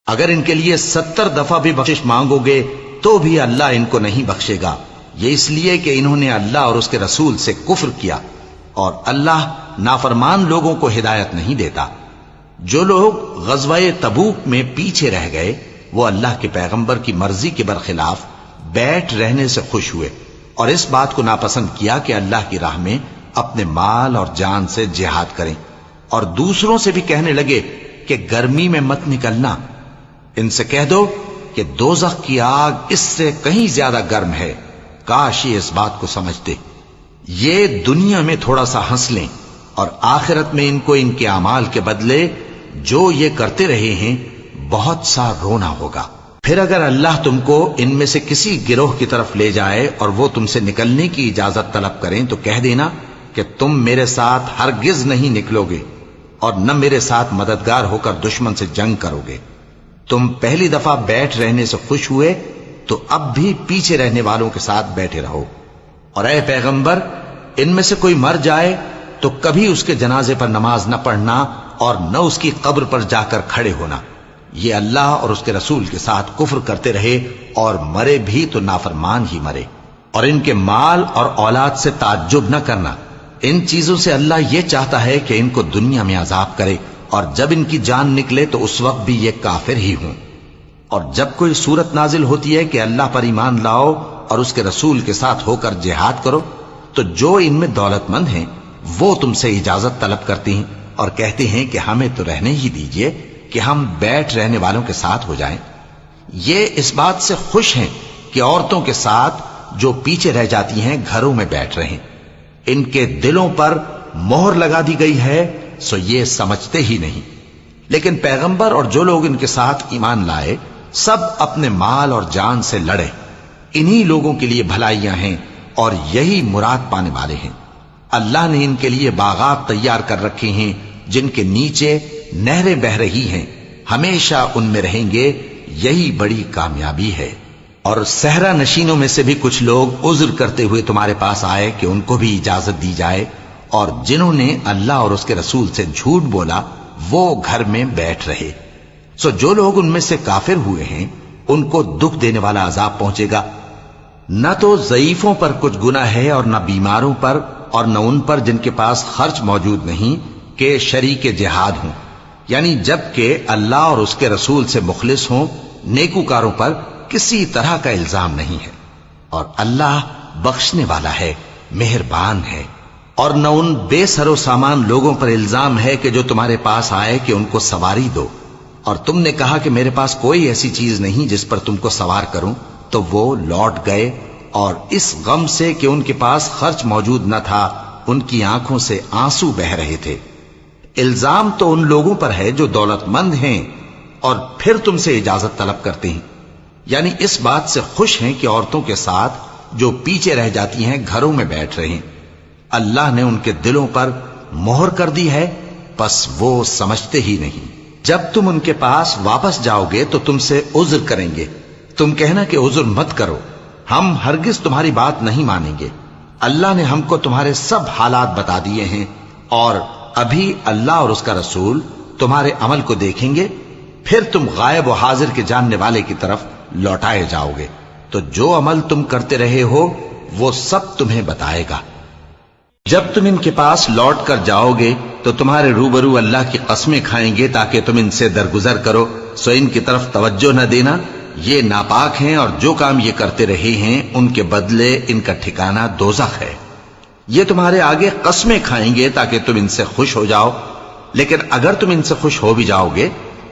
اگر ان کے لیے 70 دفعہ بھی بخشش مانگو گے تو بھی اللہ ان کو نہیں بخشے گا، یہ اس لیے کہ انہوں نے اللہ اور اس کے رسول سے کفر کیا، اور اللہ نافرمان لوگوں کو ہدایت نہیں دیتا۔ جو لوگ غزوہ تبوک میں پیچھے رہ گئے وہ اللہ کے پیغمبر کی مرضی کے برخلاف بیٹھ رہنے سے خوش ہوئے اور اس بات کو ناپسند کیا کہ اللہ کی راہ میں اپنے مال اور جان سے جہاد کریں، اور دوسروں سے بھی کہنے لگے کہ گرمی میں مت نکلنا، ان سے کہہ دو کہ دوزخ کی آگ اس سے کہیں زیادہ گرم ہے، کاش یہ اس بات کو سمجھتے۔ یہ دنیا میں تھوڑا سا ہنس لیں اور آخرت میں ان کو ان کے اعمال کے بدلے جو یہ کرتے رہے ہیں بہت سا رونا ہوگا۔ پھر اگر اللہ تم کو ان میں سے کسی گروہ کی طرف لے جائے اور وہ تم سے نکلنے کی اجازت طلب کریں تو کہہ دینا کہ تم میرے ساتھ ہرگز نہیں نکلو گے اور نہ میرے ساتھ مددگار ہو کر دشمن سے جنگ کرو گے۔ تم پہلی دفعہ بیٹھ رہنے سے خوش ہوئے تو اب بھی پیچھے رہنے والوں کے ساتھ بیٹھے رہو، اور اے پیغمبر ان میں سے کوئی مر جائے تو کبھی اس کے جنازے پر نماز نہ پڑھنا اور نہ اس کی قبر پر جا کر کھڑے ہونا، یہ اللہ اور اس کے رسول کے ساتھ کفر کرتے رہے اور مرے بھی تو نافرمان ہی مرے۔ اور ان کے مال اور اولاد سے تعجب نہ کرنا، ان چیزوں سے اللہ یہ چاہتا ہے کہ ان کو دنیا میں عذاب کرے اور جب ان کی جان نکلے تو اس وقت بھی یہ کافر ہی ہوں۔ اور جب کوئی صورت نازل ہوتی ہے کہ اللہ پر ایمان لاؤ اور اس کے رسول کے ساتھ ہو کر جہاد کرو تو جو ان میں دولت مند ہیں وہ تم سے اجازت طلب کرتی ہیں اور کہتے ہیں کہ ہمیں تو رہنے ہی دیجئے کہ ہم بیٹھ رہنے والوں کے ساتھ ہو جائیں۔ یہ اس بات سے خوش ہیں کہ عورتوں کے ساتھ جو پیچھے رہ جاتی ہیں گھروں میں بیٹھ رہیں، ان کے دلوں پر مہر لگا دی گئی ہے سو یہ سمجھتے ہی نہیں۔ لیکن پیغمبر اور جو لوگ ان کے ساتھ ایمان لائے سب اپنے مال اور جان سے لڑے، انہی لوگوں کے لیے بھلائیاں ہیں اور یہی مراد پانے والے ہیں۔ اللہ نے ان کے لیے باغات تیار کر رکھے ہیں جن کے نیچے نہریں بہ رہی ہیں، ہمیشہ ان میں رہیں گے، یہی بڑی کامیابی ہے۔ اور صحرا نشینوں میں سے بھی کچھ لوگ عذر کرتے ہوئے تمہارے پاس آئے کہ ان کو بھی اجازت دی جائے، اور جنہوں نے اللہ اور اس کے رسول سے جھوٹ بولا وہ گھر میں بیٹھ رہے۔ سو جو لوگ ان میں سے کافر ہوئے ہیں ان کو دکھ دینے والا عذاب پہنچے گا، نہ تو ضعیفوں پر کچھ گناہ ہے اور نہ بیماروں پر اور نہ ان پر جن کے پاس خرچ موجود نہیں کہ شریک جہاد ہوں، یعنی جب کہ اللہ اور اس کے رسول سے مخلص ہوں، نیکوکاروں پر کسی طرح کا الزام نہیں ہے، اور اللہ بخشنے والا ہے، مہربان ہے۔ اور نہ ان بے سر و سامان لوگوں پر الزام ہے کہ جو تمہارے پاس آئے کہ ان کو سواری دو، اور تم نے کہا کہ میرے پاس کوئی ایسی چیز نہیں جس پر تم کو سوار کروں، تو وہ لوٹ گئے اور اس غم سے کہ ان کے پاس خرچ موجود نہ تھا ان کی آنکھوں سے آنسو بہ رہے تھے۔ الزام تو ان لوگوں پر ہے جو دولت مند ہیں اور پھر تم سے اجازت طلب کرتے ہیں، یعنی اس بات سے خوش ہیں کہ عورتوں کے ساتھ جو پیچھے رہ جاتی ہیں گھروں میں بیٹھ رہے ہیں۔ اللہ نے ان کے دلوں پر مہر کر دی ہے پس وہ سمجھتے ہی نہیں۔ جب تم ان کے پاس واپس جاؤ گے تو تم سے عذر کریں گے، تم کہنا کہ عذر مت کرو، ہم ہرگز تمہاری بات نہیں مانیں گے۔ اللہ نے ہم کو تمہارے سب حالات بتا دیے ہیں، اور ابھی اللہ اور اس کا رسول تمہارے عمل کو دیکھیں گے، پھر تم غائب و حاضر کے جاننے والے کی طرف لوٹائے جاؤ گے، تو جو عمل تم کرتے رہے ہو وہ سب تمہیں بتائے گا۔ جب تم ان کے پاس لوٹ کر جاؤ گے تو تمہارے روبرو اللہ کی قسمیں کھائیں گے تاکہ تم ان سے درگزر کرو، سو ان کی طرف توجہ نہ دینا، یہ ناپاک ہیں اور جو کام یہ کرتے رہے ہیں ان کے بدلے ان کا ٹھکانہ دوزخ ہے۔ یہ تمہارے آگے قسمیں کھائیں گے تاکہ تم ان سے خوش ہو جاؤ، لیکن اگر تم ان سے خوش ہو بھی جاؤ گے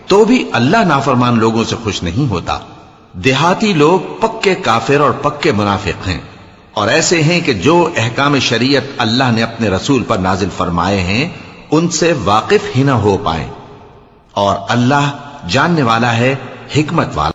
تو بھی اللہ نافرمان لوگوں سے خوش نہیں ہوتا۔ دیہاتی لوگ پکے کافر اور پکے منافق ہیں، اور ایسے ہیں کہ جو احکام شریعت اللہ نے اپنے رسول پر نازل فرمائے ہیں ان سے واقف ہی نہ ہو پائیں، اور اللہ جاننے والا ہے، حکمت والا۔